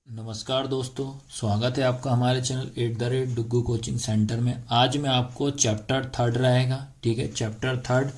नमस्कार दोस्तों, स्वागत है आपका हमारे चैनल @डुग्गू कोचिंग सेंटर में। आज मैं आपको चैप्टर थर्ड रहेगा, ठीक है, चैप्टर थर्ड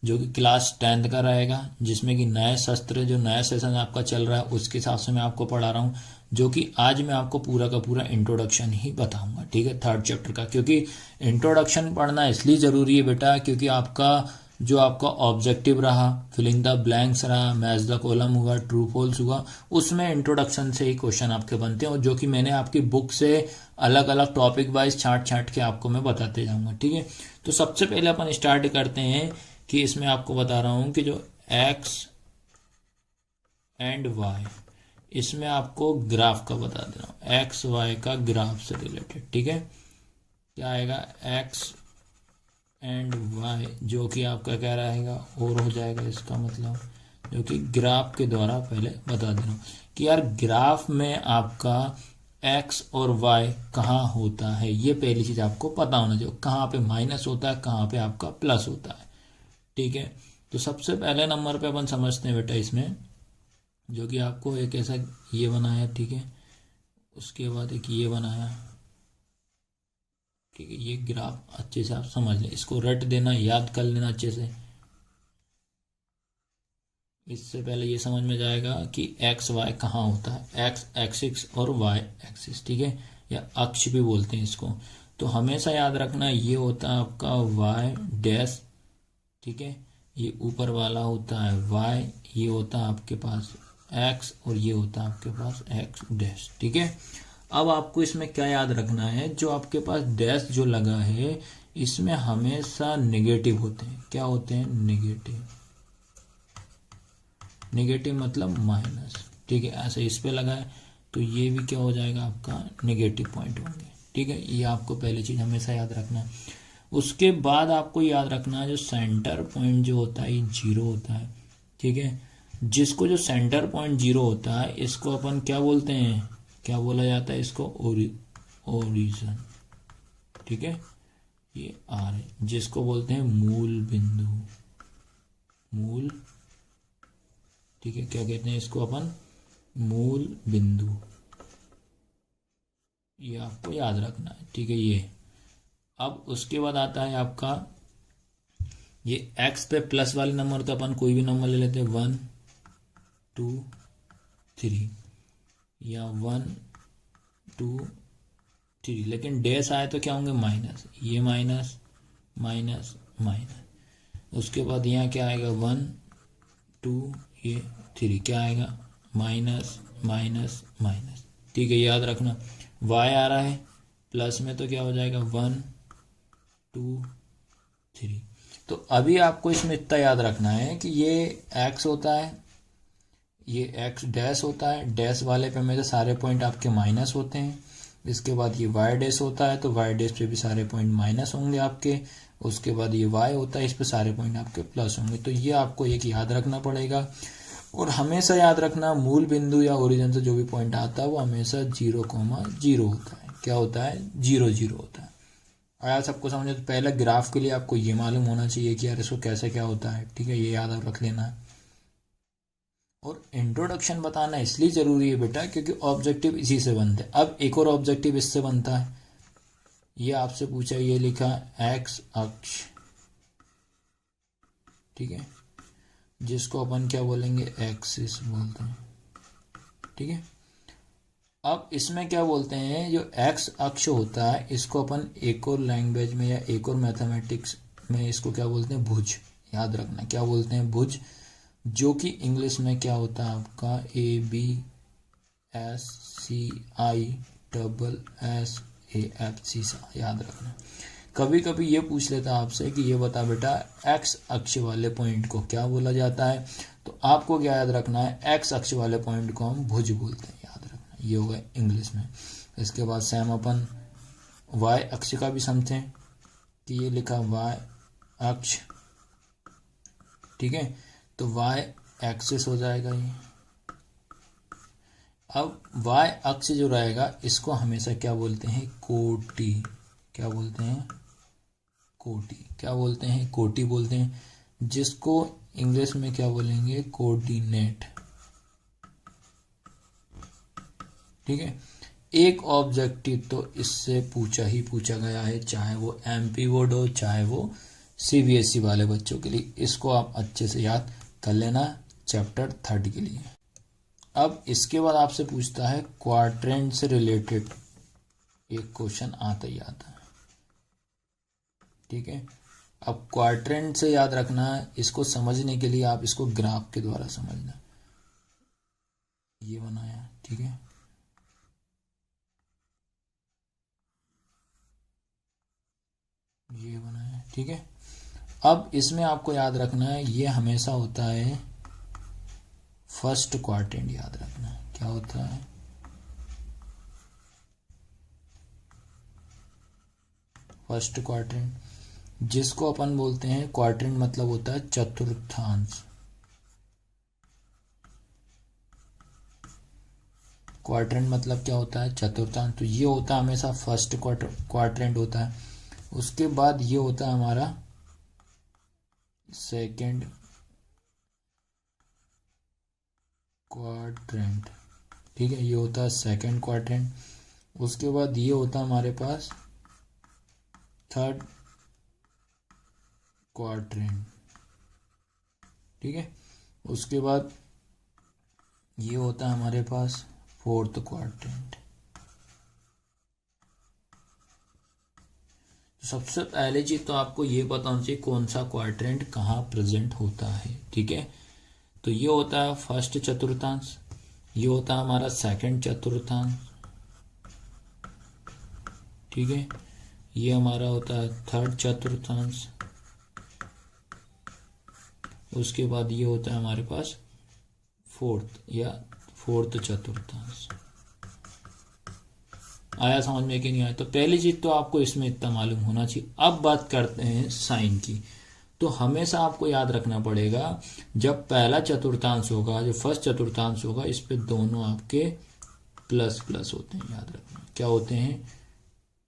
जो कि क्लास 10th का रहेगा, जिसमें कि नए शस्त्र जो नया सेशन आपका चल रहा है उसके हिसाब से मैं आपको पढ़ा रहा हूँ। जो कि आज मैं आपको पूरा का पूरा इंट्रोडक्शन ही बताऊंगा, ठीक है, थर्ड चैप्टर का। क्योंकि इंट्रोडक्शन पढ़ना इसलिए ज़रूरी है बेटा, क्योंकि आपका ऑब्जेक्टिव रहा, फिलिंग द ब्लैंक्स रहा, मैच द कॉलम हुआ, ट्रू फॉल्स हुआ, उसमें इंट्रोडक्शन से ही क्वेश्चन आपके बनते हैं, और जो कि मैंने आपकी बुक से अलग अलग टॉपिक वाइज छांट छांट के आपको मैं बताते जाऊंगा, ठीक है। तो सबसे पहले अपन स्टार्ट करते हैं कि इसमें आपको बता रहा हूं कि जो एक्स एंड वाई, इसमें आपको ग्राफ का बता दे रहा हूँ, एक्स वाई का ग्राफ से रिलेटेड, ठीक है। क्या आएगा, एक्स एंड वाई, जो कि आपका क्या रहेगा, और हो जाएगा, इसका मतलब जो कि ग्राफ के द्वारा पहले बता दे रहा हूँ कि यार ग्राफ में आपका एक्स और वाई कहाँ होता है, ये पहली चीज आपको पता होना चाहिए। कहाँ पे माइनस होता है, कहाँ पे आपका प्लस होता है, ठीक है। तो सबसे पहले नंबर पे अपन समझते हैं बेटा इसमें, जो कि आपको एक ऐसा ये बनाया, ठीक है, उसके बाद एक ये बनाया, ठीक है। ये ग्राफ अच्छे से आप समझ लें, इसको रट देना, याद कर लेना अच्छे से। इससे पहले ये समझ में जाएगा कि एक्स वाई कहाँ होता है, एक्स एक्सिस और वाई एक्सिस, ठीक है, या अक्ष भी बोलते हैं इसको। तो हमेशा याद रखना, ये होता है आपका वाई डैश, ठीक है, ये ऊपर वाला होता है वाई, ये होता है आपके पास एक्स, और ये होता है आपके पास एक्स डैश, ठीक है। अब आपको इसमें क्या याद रखना है, जो आपके पास डैश जो लगा है इसमें हमेशा नेगेटिव होते हैं। क्या होते हैं, नेगेटिव। नेगेटिव मतलब माइनस, ठीक है। ऐसे इस पे लगा है तो ये भी क्या हो जाएगा, आपका नेगेटिव पॉइंट होंगे, ठीक है। ये आपको पहली चीज हमेशा याद रखना है। उसके बाद आपको याद रखना है, जो सेंटर पॉइंट जो होता है ये जीरो होता है, ठीक है। जिसको जो सेंटर पॉइंट जीरो होता है इसको अपन क्या बोलते हैं, क्या बोला जाता है इसको, ओरिजिन, ठीक है। ये आर है, जिसको बोलते हैं मूल बिंदु, मूल, ठीक है। क्या कहते हैं इसको अपन, मूल बिंदु। ये आपको याद रखना है, ठीक है। ये अब उसके बाद आता है आपका ये एक्स पे प्लस वाले नंबर, तो अपन कोई भी नंबर ले लेते हैं, 1 2 3, या 1 2 3, लेकिन डैश आए तो क्या होंगे, माइनस, ये माइनस माइनस माइनस। उसके बाद यहाँ क्या आएगा, 1 2 ये 3, क्या आएगा, माइनस माइनस माइनस, ठीक है। याद रखना, y आ रहा है प्लस में तो क्या हो जाएगा, 1 2 3। तो अभी आपको इसमें इतना याद रखना है कि ये x होता है, ये x डैश होता है, डैश वाले पे में तो सारे पॉइंट आपके माइनस होते हैं। इसके बाद ये y डैश होता है, तो y डैश पे भी सारे पॉइंट माइनस होंगे आपके। उसके बाद ये y होता है, इस पे सारे पॉइंट आपके प्लस होंगे। तो ये आपको एक याद रखना पड़ेगा, और हमेशा याद रखना मूल बिंदु या ओरिजिन से जो भी पॉइंट आता है वो हमेशा 0,0 होता है। क्या होता है, 0 0 होता है। आया सबको समझे। तो पहले ग्राफ के लिए आपको ये मालूम होना चाहिए कि यार इसको कैसे क्या होता है, ठीक है, ये याद रख लेना है। और इंट्रोडक्शन बताना इसलिए जरूरी है बेटा, क्योंकि ऑब्जेक्टिव इसी से बनते हैं। अब एक और ऑब्जेक्टिव इससे बनता है, ये आपसे पूछा, ये लिखा एक्स अक्ष, ठीक है, जिसको अपन क्या बोलेंगे, एक्सिस बोलते हैं, ठीक है। अब इसमें क्या बोलते हैं, जो एक्स अक्ष होता है इसको अपन एक और लैंग्वेज में या एक और मैथमेटिक्स में इसको क्या बोलते हैं, भुज। याद रखना क्या बोलते हैं, भुज, जो कि इंग्लिश में क्या होता है आपका, ABSCISS, याद रखना। कभी कभी ये पूछ लेता आपसे कि ये बता बेटा एक्स अक्ष वाले पॉइंट को क्या बोला जाता है, तो आपको क्या याद रखना है, एक्स अक्ष वाले पॉइंट को हम भुज बोलते हैं, याद रखना। ये होगा इंग्लिश में। इसके बाद सेम अपन वाई अक्ष का भी समझें कि ये लिखा वाई अक्ष, ठीक है, तो वाई एक्सिस हो जाएगा ये। अब वाई अक्ष जो रहेगा इसको हमेशा क्या बोलते हैं, कोटि। क्या बोलते हैं, कोटि। क्या बोलते हैं, कोटि बोलते हैं, जिसको इंग्लिश में क्या बोलेंगे, कोऑर्डिनेट, ठीक है। एक ऑब्जेक्टिव तो इससे पूछा ही पूछा गया है, चाहे वो एमपी बोर्ड हो चाहे वो सीबीएसई वाले बच्चों के लिए। इसको आप अच्छे से याद कर लेना चैप्टर 3 के लिए। अब इसके बाद आपसे पूछता है क्वाड्रेंट से रिलेटेड एक क्वेश्चन आता ही आता है, ठीक है। अब क्वाड्रेंट से याद रखना है, इसको समझने के लिए आप इसको ग्राफ के द्वारा समझना। ये बनाया, ठीक है, ये बनाया, ठीक है। अब इसमें आपको याद रखना है ये हमेशा होता है फर्स्ट क्वाड्रेंट, याद रखना है क्या होता है फर्स्ट क्वाड्रेंट, जिसको अपन बोलते हैं क्वाड्रेंट मतलब होता है चतुर्थांश। क्वाड्रेंट मतलब क्या होता है चतुर्थांश। तो ये होता है हमेशा फर्स्ट क्वाड्रेंट होता है। उसके बाद ये होता है हमारा सेकंड क्वाड्रेंट, ठीक है, ये होता है सेकंड क्वाड्रेंट। उसके बाद ये होता है हमारे पास थर्ड क्वाड्रेंट, ठीक है। उसके बाद ये होता है हमारे पास फोर्थ क्वाड्रेंट। सबसे पहले चीज तो आपको ये पता होना चाहिए कौन सा क्वाड्रेंट कहाँ प्रेजेंट होता है, ठीक है। तो ये होता है फर्स्ट चतुर्थांश, ये होता है हमारा सेकंड चतुर्थांश, ठीक है, ये हमारा होता है थर्ड चतुर्थांश। उसके बाद ये होता है हमारे पास फोर्थ चतुर्थांश। आया समझ में कि नहीं आया? तो पहली चीज तो आपको इसमें इतना मालूम होना चाहिए। अब बात करते हैं साइन की। तो हमेशा आपको याद रखना पड़ेगा जब पहला चतुर्थांश होगा, जो फर्स्ट चतुर्थांश होगा, इस पे दोनों आपके प्लस प्लस होते हैं, याद रखना क्या होते हैं,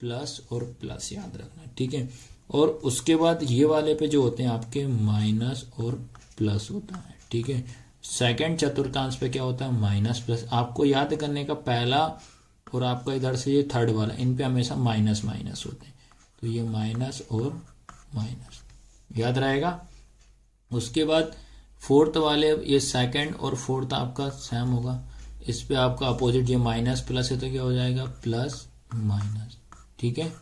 प्लस और प्लस, याद रखना, ठीक है। और उसके बाद ये वाले पे जो होते हैं आपके माइनस और प्लस होता है, ठीक है। सेकंड चतुर्थांश पे क्या होता है माइनस प्लस। आपको याद करने का पहला और आपका इधर से ये थर्ड वाला, इन पे हमेशा माइनस माइनस होते हैं, तो ये माइनस और माइनस याद रहेगा। उसके बाद फोर्थ वाले, ये सेकंड और फोर्थ आपका सेम होगा, इस पे आपका अपोजिट, ये माइनस प्लस है तो क्या हो जाएगा प्लस माइनस, ठीक है।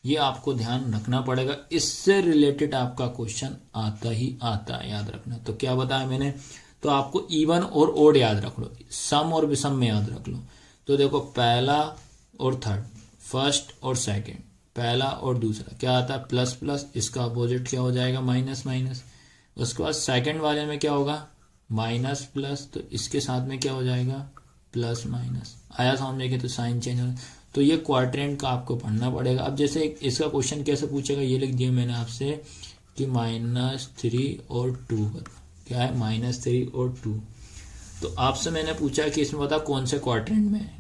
ये आपको ध्यान रखना पड़ेगा, इससे रिलेटेड आपका क्वेश्चन आता ही आता है, याद रखना। तो क्या बताया मैंने, तो आपको इवन और ओड याद रख लो, सम और विषम में याद रख लो। तो देखो पहला और थर्ड, फर्स्ट और सेकंड, पहला और दूसरा क्या आता है प्लस प्लस, इसका अपोजिट क्या हो जाएगा माइनस माइनस। उसके बाद सेकंड वाले में क्या होगा माइनस प्लस, तो इसके साथ में क्या हो जाएगा प्लस माइनस। आया समझ के, तो साइन चेंज हो। तो ये क्वाड्रेंट का आपको पढ़ना पड़ेगा। अब जैसे इसका क्वेश्चन कैसे पूछेगा, ये लिख दिया मैंने आपसे कि -3 और 2, क्या है -3 और 2। तो आपसे मैंने पूछा कि इसमें बता कौन से क्वाड्रेंट में है,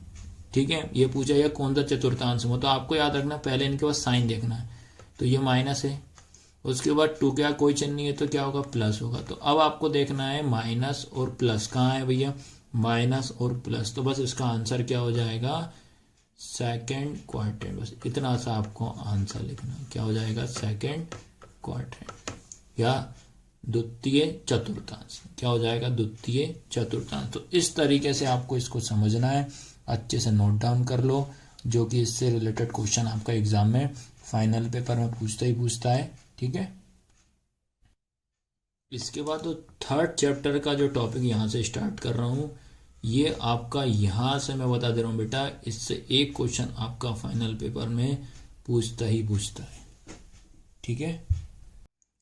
ठीक है। ये पूछा या कौन सा चतुर्थांश में, तो आपको याद रखना पहले इनके पास साइन देखना है, तो ये माइनस है। उसके बाद 2 क्या कोई चिन्ह नहीं है तो क्या होगा प्लस होगा। तो अब आपको देखना है माइनस और प्लस कहाँ है भैया, माइनस और प्लस, तो बस इसका आंसर क्या हो जाएगा सेकंड क्वाड्रेंट। बस इतना सा आपको आंसर लिखना है, क्या हो जाएगा सेकंड क्वाड्रेंट या द्वितीय चतुर्थांश, क्या हो जाएगा द्वितीय चतुर्थांश। तो इस तरीके से आपको इसको समझना है, अच्छे से नोट डाउन कर लो, जो कि इससे रिलेटेड क्वेश्चन आपका एग्जाम में फाइनल पेपर में पूछता ही पूछता है, ठीक है। इसके बाद तो थर्ड चैप्टर का जो टॉपिक यहाँ से स्टार्ट कर रहा हूँ, ये आपका यहाँ से मैं बता दे रहा हूँ बेटा, इससे एक क्वेश्चन आपका फाइनल पेपर में पूछता ही पूछता है, ठीक है।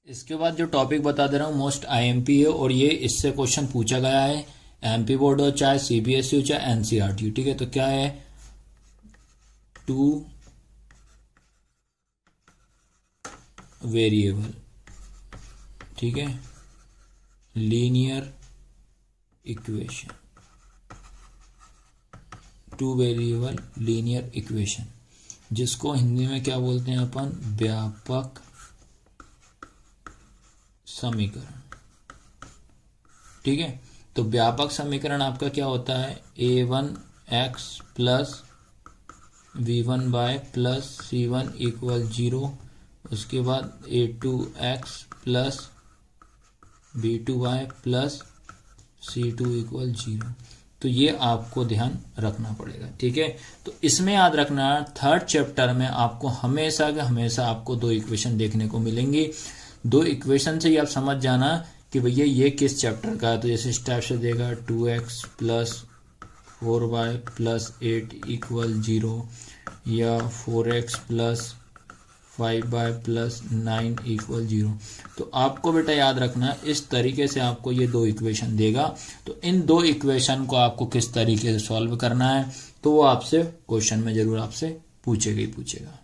इसके बाद जो टॉपिक बता दे रहा हूँ मोस्ट आईएमपी है, और ये इससे क्वेश्चन पूछा गया है, एमपी बोर्ड हो चाहे सीबीएसई हो चाहे एनसीईआरटी, ठीक है। तो क्या है 2 वेरिएबल, ठीक है, linear equation, 2 variable linear equation, जिसको हिंदी में क्या बोलते हैं अपन व्यापक समीकरण, ठीक है। तो व्यापक समीकरण आपका क्या होता है A1 x plus v1 by plus c1 equal 0। उसके बाद a2x plus b2 bye plus c2 equal 0। तो ये आपको ध्यान रखना पड़ेगा, ठीक है। तो इसमें याद रखना, थर्ड चैप्टर में आपको हमेशा के हमेशा आपको दो इक्वेशन देखने को मिलेंगी। दो इक्वेशन से ही आप समझ जाना कि भैया ये किस चैप्टर का है। तो जैसे इस टाइप से देगा 2x plus 4y plus 8 equal 0 या 4x plus 5y plus 9 equal 0। तो आपको बेटा याद रखना, इस तरीके से आपको ये दो इक्वेशन देगा। तो इन दो इक्वेशन को आपको किस तरीके से सॉल्व करना है, तो वो आपसे क्वेश्चन में जरूर आपसे पूछेगा ही पूछेगा।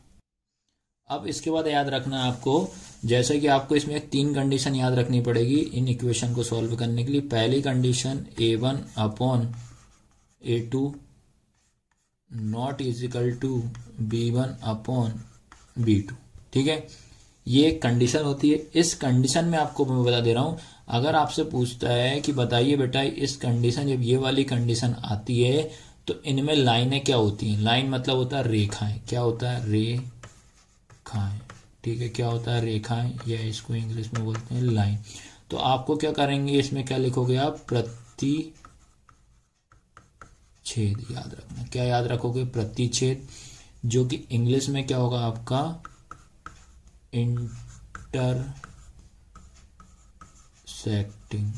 अब इसके बाद याद रखना आपको, जैसे कि आपको इसमें 3 कंडीशन याद रखनी पड़ेगी इन इक्वेशन को सॉल्व करने के लिए। पहली condition a1 upon a2 not equal to b1 upon b2, ठीक है। ये कंडीशन होती है। इस कंडीशन में आपको मैं बता दे रहा हूं, अगर आपसे पूछता है कि बताइए बेटा इस कंडीशन, जब ये वाली कंडीशन आती है तो इनमें लाइनें क्या होती हैं। लाइन मतलब होता है रेखाएं। क्या होता है? रेखाएं, ठीक है। क्या होता है? रेखाएं, या इसको इंग्लिश में बोलते हैं लाइन। तो आपको क्या करेंगे, इसमें क्या लिखोगे आप? प्रतिच्छेद याद रखना। क्या याद रखोगे? प्रतिच्छेद, जो कि इंग्लिश में क्या होगा आपका? इंटरसेक्टिंग,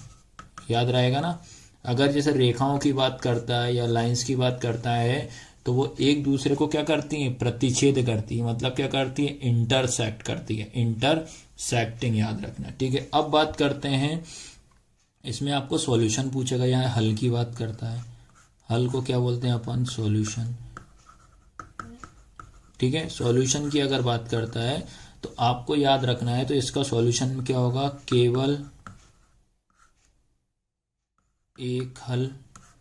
याद रहेगा ना। अगर जैसे रेखाओं की बात करता है या लाइंस की बात करता है तो वो एक दूसरे को क्या करती हैं? प्रतिच्छेद करती है। मतलब क्या करती है? इंटरसेक्ट करती है। इंटरसेक्टिंग याद रखना, ठीक है। अब बात करते हैं, इसमें आपको सॉल्यूशन पूछेगा। यहाँ हल की बात करता है। हल को क्या बोलते हैं अपन? सॉल्यूशन, ठीक है। सॉल्यूशन की अगर बात करता है तो आपको याद रखना है, तो इसका सॉल्यूशन क्या होगा? केवल एक हल।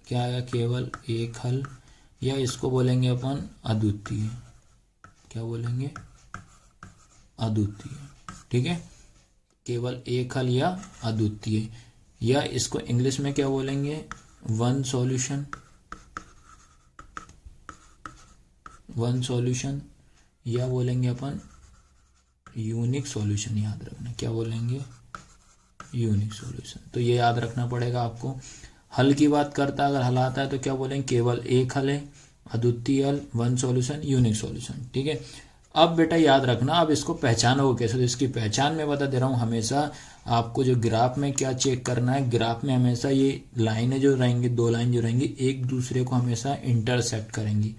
क्या आएगा? केवल एक हल, या इसको बोलेंगे अपन अद्वितीय। क्या बोलेंगे? अद्वितीय, ठीक है। केवल एक हल या अद्वितीय, या इसको इंग्लिश में क्या बोलेंगे? One solution. वन सॉल्यूशन, या बोलेंगे अपन यूनिक सॉल्यूशन। याद रखना, क्या बोलेंगे? Unique solution. तो ये याद रखना पड़ेगा आपको। हल की बात करता है, अगर हल आता है तो क्या बोलेंगे? केवल एक हल है, अद्वितीय हल, वन सॉल्यूशन, यूनिक सॉल्यूशन, ठीक है। अब बेटा याद रखना, अब इसको पहचानोगे कैसे? तो इसकी पहचान मैं बता दे रहा हूं। हमेशा आपको जो ग्राफ में क्या चेक करना है, ग्राफ में हमेशा ये लाइनें जो रहेंगी, दो लाइन जो रहेंगी, एक दूसरे को हमेशा इंटरसेक्ट करेंगी।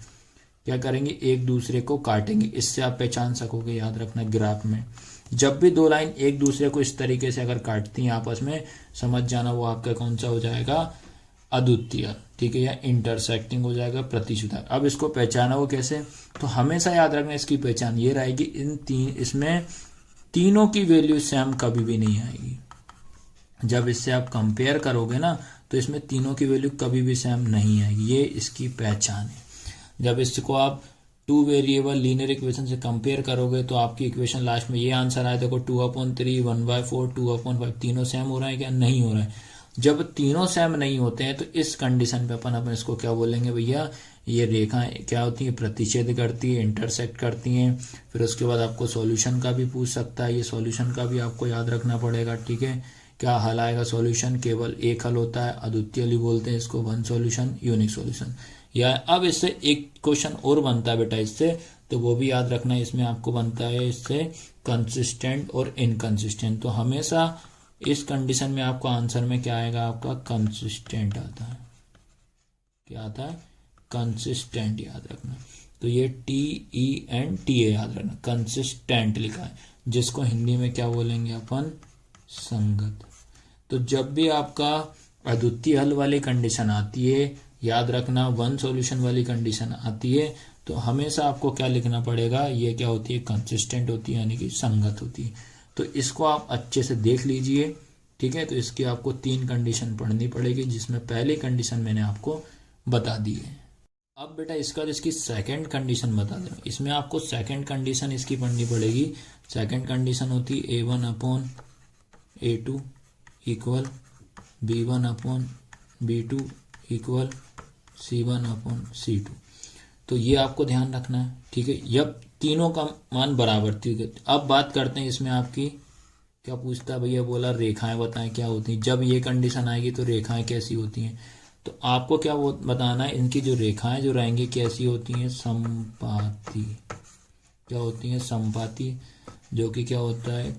क्या करेंगे? एक दूसरे को काटेंगे। इससे आप पहचान सकोगे। याद रखना, ग्राफ में जब भी दो लाइन एक दूसरे को इस तरीके से अगर काटती हैं आपस में, समझ जाना वो आपका कौन सा हो जाएगा? अद्वितीय, ठीक है, या इंटरसेक्टिंग हो जाएगा, प्रतिच्छेद। अब इसको पहचाना वो कैसे? तो हमेशा याद रखना, इसकी पहचान ये रहेगी, इसमें तीनों की वैल्यू सेम कभी भी नहीं आएगी। जब इससे आप कंपेयर करोगे ना, तो इसमें तीनों की वैल्यू कभी भी सेम नहीं आएगी। ये इसकी पहचान है। जब इसको आप टू वेरिएबल लीनियर इक्वेशन से कंपेयर करोगे तो आपकी इक्वेशन लास्ट में ये आंसर आया। देखो 2/3, 1/4, 2/5, तीनों सेम हो रहा है क्या? नहीं हो रहा है। जब तीनों सेम नहीं होते हैं तो इस कंडीशन पे अपन इसको क्या बोलेंगे भैया? ये रेखाएं क्या होती है? प्रतिच्छेद करती है, इंटरसेक्ट करती हैं। फिर उसके बाद आपको सॉल्यूशन का भी पूछ सकता है। ये सॉल्यूशन का भी आपको याद रखना पड़ेगा, ठीक है। क्या हल आएगा? सॉल्यूशन केवल एक हल होता है, अद्वितीय हल बोलते हैं इसको, वन सॉल्यूशन, यूनिक सॉल्यूशन। या अब इससे एक क्वेश्चन और बनता है बेटा इससे, तो वो भी याद रखना है। इसमें आपको बनता है इससे कंसिस्टेंट और इनकंसिस्टेंट। तो हमेशा इस कंडीशन में आपका आंसर में क्या आएगा? आपका कंसिस्टेंट आता है। क्या आता है? कंसिस्टेंट, याद रखना। तो ये TENT याद रखना, कंसिस्टेंट लिखा है, जिसको हिंदी में क्या बोलेंगे अपन? संगत। तो जब भी आपका अद्वितीय हल वाली कंडीशन आती है, याद रखना वन सॉल्यूशन वाली कंडीशन आती है, तो हमेशा आपको क्या लिखना पड़ेगा? ये क्या होती है? कंसिस्टेंट होती है, यानी कि संगत होती है। तो इसको आप अच्छे से देख लीजिए, ठीक है। तो इसकी आपको 3 कंडीशन पढ़नी पड़ेगी, जिसमें पहली कंडीशन मैंने आपको बता दी है। अब बेटा इसका इसकी सेकंड कंडीशन बता दे रहा हूं। इसमें आपको सेकंड कंडीशन इसकी पढ़नी पड़ेगी। सेकंड कंडीशन होती है A1/A2 equal B1/B2 equal C1/C2। तो ये आपको ध्यान रखना है, ठीक है। जब तीनों का मान बराबर, ठीक है। अब बात करते हैं इसमें आपकी क्या पूछता है भैया, बोला रेखाएं बताएं क्या होती हैं। जब ये कंडीशन आएगी तो रेखाएं कैसी होती हैं, तो आपको क्या बताना है, इनकी जो रेखाएं जो रहेंगी कैसी होती हैं, समपाती। क्या होती हैं, समपाती, जो कि क्या होता है,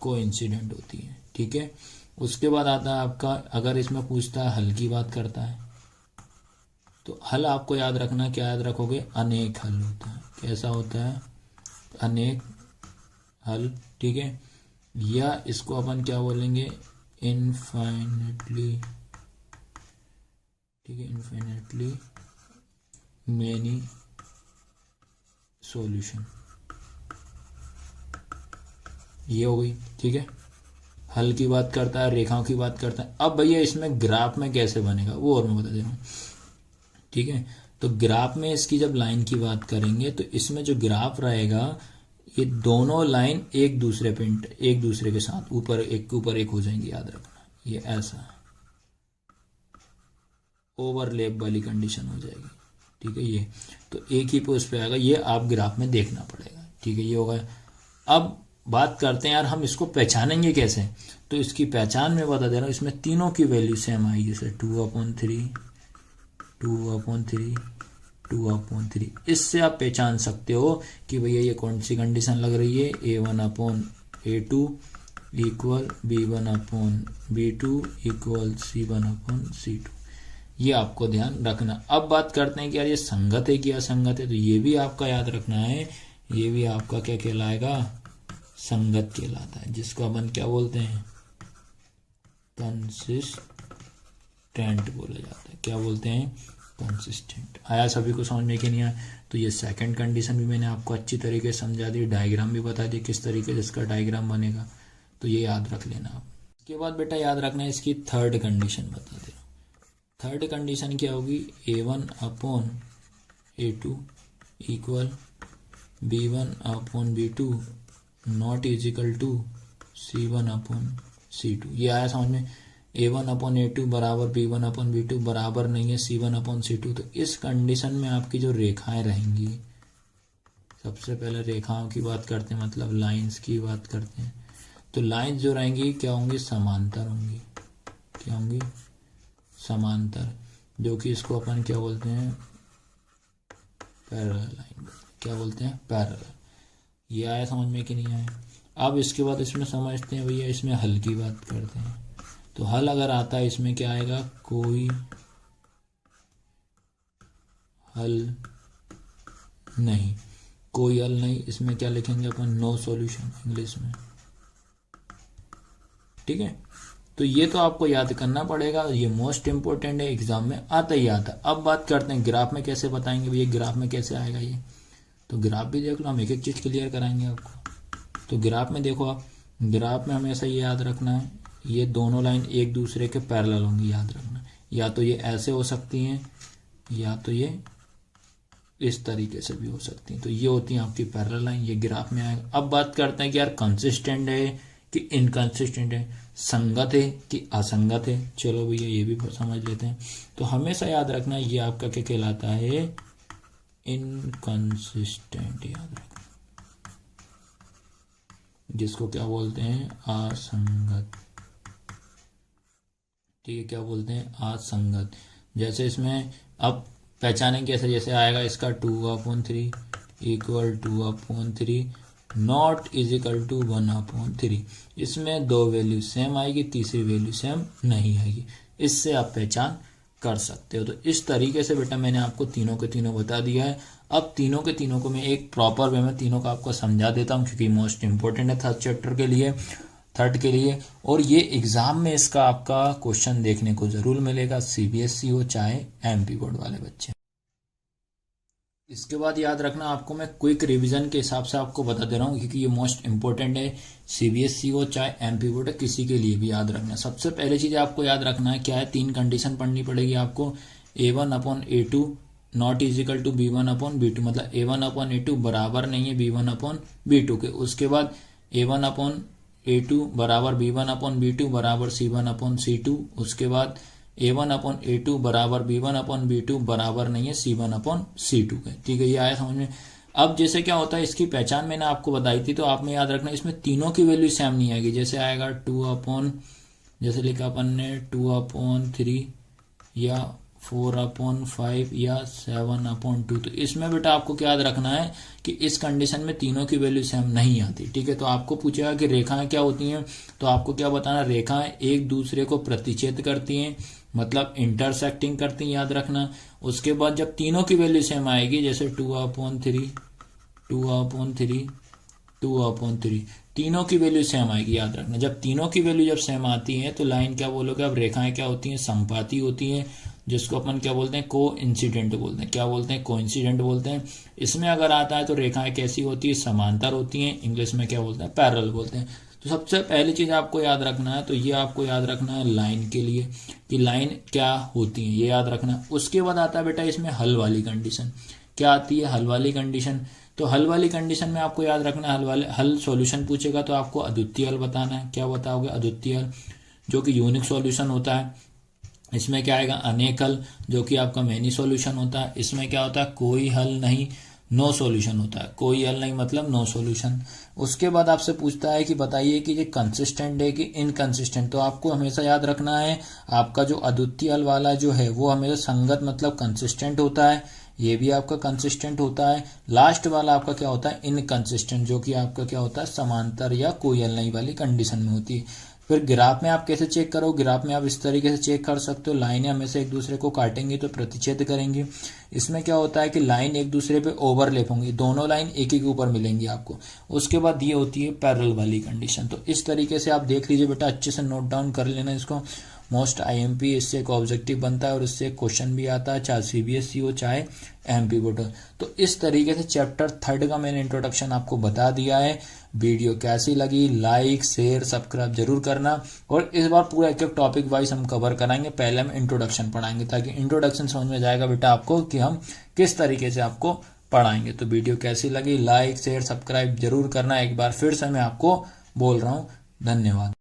कोइंसिडेंट होती है, ठीक है। उसके बाद आता है आपका, अगर इसमें पूछता है हल की बात करता है, तो हल आपको याद रखना, क्या याद रखोगे, अनेक हल होता है। कैसा होता है, अनेक हल, ठीक है। या इसको अपन क्या बोलेंगे, इनफाइनेटली, ठीक है, इनफाइनेटली मैनी सॉल्यूशन, ये हो गई, ठीक है। हल की बात करता है, रेखाओं की बात करता है। अब भैया इसमें ग्राफ में कैसे बनेगा वो और मैं बता दे रहा हूँ, ठीक है। तो ग्राफ में इसकी जब लाइन की बात करेंगे तो इसमें जो ग्राफ रहेगा, ये दोनों लाइन एक दूसरे के साथ ऊपर एक हो जाएंगी, याद रखना। ये ऐसा ओवरलैप वाली कंडीशन हो जाएगी, ठीक है। ये तो एक ही पोस्ट पे आएगा, ये आप ग्राफ में देखना पड़ेगा, ठीक है। ये होगा। अब बात करते हैं यार हम इसको पहचानेंगे कैसे, तो इसकी पहचान में बता दे रहा हूँ, इसमें तीनों की वैल्यू सेम आएगी, जैसे 2/3, 2/3, 2/3। इससे आप पहचान सकते हो कि भैया ये कौन सी कंडीशन लग रही है, A1/A2 equal B1/B2 equal C1/C2। ये आपको ध्यान रखना। अब बात करते हैं कि यार ये संगत है कि असंगत है, तो ये भी आपका याद रखना है, ये भी आपका क्या कहलाएगा, संगत कहलाता है, जिसको अपन क्या बोलते हैं, कंसिस्टेंट बोला जाता है। क्या बोलते हैं, कंसिस्टेंट। आया सभी को समझ में कि नहीं आया। तो ये सेकंड कंडीशन भी मैंने आपको अच्छी तरीके से समझा दी, डायग्राम भी बता दी किस तरीके से इसका डायग्राम बनेगा, तो ये याद रख लेना आप। इसके बाद बेटा याद रखना है इसकी थर्ड कंडीशन बता दे। थर्ड कंडीशन क्या होगी, A1/A2 equal B1/B2 not equal to C1/C2। ये आया समझ में। A1/A2 बराबर B1/B2 बराबर नहीं है C1/C2। तो इस कंडीशन में आपकी जो रेखाएं रहेंगी, सबसे पहले रेखाओं की बात करते हैं, मतलब लाइंस की बात करते हैं। तो लाइंस जो रहेंगी क्या होंगी, समांतर होंगी। क्या होंगी, समांतर, जो कि इसको अपन क्या बोलते हैं, पैरेलल लाइन। क्या बोलते हैं, पैरेलल। ये आया समझ में कि नहीं आया। अब इसके बाद इसमें समझते हैं भैया, इसमें हल की बात करते हैं। तो हल अगर आता है इसमें क्या आएगा, कोई हल नहीं, कोई हल नहीं। इसमें क्या लिखेंगे अपन, नो सॉल्यूशन इंग्लिश में, ठीक है। तो ये तो आपको याद करना पड़ेगा, ये मोस्ट इंपोर्टेंट है, एग्जाम में आता ही आता। अब बात करते हैं ग्राफ में कैसे बताएंगे भैया, ग्राफ में कैसे आएगा ये। तो ग्राफ भी देख लो, हम एक एक चीज क्लियर कराएंगे आपको। तो ग्राफ में देखो आप, ग्राफ में हमेशा ये याद रखना है, ये दोनों लाइन एक दूसरे के पैरेलल होंगी, याद रखना। या तो ये ऐसे हो सकती हैं, या तो ये इस तरीके से भी हो सकती हैं। तो ये होती है आपकी पैरेलल लाइन, ये ग्राफ में आएगा। अब बात करते हैं कि यार कंसिस्टेंट है कि इनकंसिस्टेंट है, संगत है कि असंगत है। चलो भैया ये भी समझ लेते हैं। तो हमेशा याद रखना ये आपका क्या कहलाता है, इनकंसिस्टेंट, याद रखना, जिसको क्या बोलते हैं, असंगत, ठीक है। क्या बोलते हैं, असंगत। जैसे इसमें अब पहचानेंगे कैसे, जैसे आएगा इसका 2/3 इक्वल 2/3 नॉट इजिकल टू 1/3। इसमें दो वैल्यू सेम आएगी, तीसरी वैल्यू सेम नहीं आएगी। इससे आप पहचान कर सकते हो। तो इस तरीके से बेटा मैंने आपको तीनों के तीनों बता दिया है। अब तीनों के तीनों को मैं एक प्रॉपर वे में तीनों का आपको समझा देता हूँ, क्योंकि मोस्ट इंपोर्टेंट है थर्ड चैप्टर के लिए, थर्ड के लिए। और ये एग्जाम में इसका आपका क्वेश्चन देखने को जरूर मिलेगा, CBSE हो चाहे MP बोर्ड वाले बच्चे। इसके बाद याद रखना, आपको मैं क्विक रिवीजन के हिसाब से आपको बता दे रहा हूँ, क्योंकि ये मोस्ट इंपोर्टेंट है, CBSE हो चाहे MP बोर्ड है, किसी के लिए भी याद रखना। सबसे पहले चीज आपको याद रखना है क्या है, तीन कंडीशन पढ़नी पड़ेगी आपको। A1/A2 not equal to B1/B2, मतलब A1/A2 बराबर नहीं है B1/B2 के। उसके बाद A2 बराबर B1 अपॉन B2 बराबर C1 अपॉन C2। उसके बाद A1 अपॉन A2 बराबर B1 अपॉन B2 बराबर नहीं है C1 अपॉन C2 के। ठीक है, ये आया समझ में। अब जैसे क्या होता है, इसकी पहचान मैंने आपको बताई थी, तो आपने याद रखना इसमें तीनों की वैल्यू सेम नहीं आएगी। जैसे आएगा 2 अपॉन, जैसे लिखा अपन ने 2 अपॉन 3 या 4 अपॉन 5 या 7 अपॉन 2। तो इसमें बेटा आपको क्या याद रखना है कि इस कंडीशन में तीनों की वैल्यू सेम नहीं आती। ठीक है, तो आपको पूछेगा कि रेखाएं क्या होती हैं, तो आपको क्या बताना, रेखाएं एक दूसरे को प्रतिच्छेद करती हैं, मतलब इंटरसेक्टिंग करती हैं, याद रखना। उसके बाद जब तीनों की वैल्यू सेम आएगी, जैसे 2 अपॉन 3, 2 अपॉन 3, 2 अपॉन 3, तीनों की वैल्यू सेम आएगी, याद रखना। जब तीनों की वैल्यू जब सेम आती है तो लाइन क्या बोलोगे, अब रेखाएं क्या होती हैं, संपाती होती हैं, जिसको अपन क्या बोलते हैं, को इंसिडेंट बोलते हैं। क्या बोलते हैं, को इंसिडेंट बोलते हैं। इसमें अगर आता है तो रेखाएं कैसी होती है, समांतर होती हैं, इंग्लिश में क्या बोलते हैं, पैरेलल बोलते हैं। तो सबसे पहली चीज आपको याद रखना है, तो ये आपको याद रखना है लाइन के लिए कि लाइन क्या होती है, ये याद रखना। उसके बाद आता है बेटा इसमें हल वाली कंडीशन। क्या आती है, हल वाली कंडीशन। तो हल वाली कंडीशन में आपको याद रखना है, हल सॉल्यूशन पूछेगा तो आपको अद्वितीय हल बताना है। क्या बताओगे, अद्वितीय हल, जो कि यूनिक सॉल्यूशन होता है। इसमें क्या आएगा, अनेक हल, जो कि आपका मैनी सॉल्यूशन होता है। इसमें क्या होता है, कोई हल नहीं, नो सॉल्यूशन होता है। कोई हल नहीं मतलब नो सॉल्यूशन। उसके बाद आपसे पूछता है कि बताइए कि ये कंसिस्टेंट है कि इनकंसिस्टेंट। तो आपको हमेशा याद रखना है, आपका जो अद्वितीय हल वाला जो है वो हमेशा संगत मतलब कंसिस्टेंट होता है, ये भी आपका कंसिस्टेंट होता है। लास्ट वाला आपका क्या होता है, इनकंसिस्टेंट, जो कि आपका क्या होता है, समांतर या कोई हल नहीं वाली कंडीशन में होती है। फिर ग्राफ में आप कैसे चेक करो, ग्राफ में आप इस तरीके से चेक कर सकते हो, लाइनें हमेशा एक दूसरे को काटेंगी तो प्रतिच्छेद करेंगी। इसमें क्या होता है कि लाइन एक दूसरे पे ओवरलैप होंगी, दोनों लाइन एक ही के ऊपर मिलेंगी आपको। उसके बाद ये होती है पैरेलल वाली कंडीशन। तो इस तरीके से आप देख लीजिए बेटा, अच्छे से नोट डाउन कर लेना इसको। मोस्ट आईएमपी इससे एक ऑब्जेक्टिव बनता है और इससे क्वेश्चन भी आता है, चाहे सीबीएसई हो चाहे एमपी बोर्ड हो। तो इस तरीके से चैप्टर 3 का मैंने इंट्रोडक्शन आपको बता दिया है। वीडियो कैसी लगी, लाइक शेयर सब्सक्राइब जरूर करना। और इस बार पूरा एक एक टॉपिक वाइज हम कवर कराएंगे। पहले हम इंट्रोडक्शन पढ़ाएंगे ताकि इंट्रोडक्शन समझ में जाएगा बेटा आपको कि हम किस तरीके से आपको पढ़ाएंगे। तो वीडियो कैसी लगी, लाइक शेयर सब्सक्राइब जरूर करना। एक बार फिर से मैं आपको बोल रहा हूँ, धन्यवाद।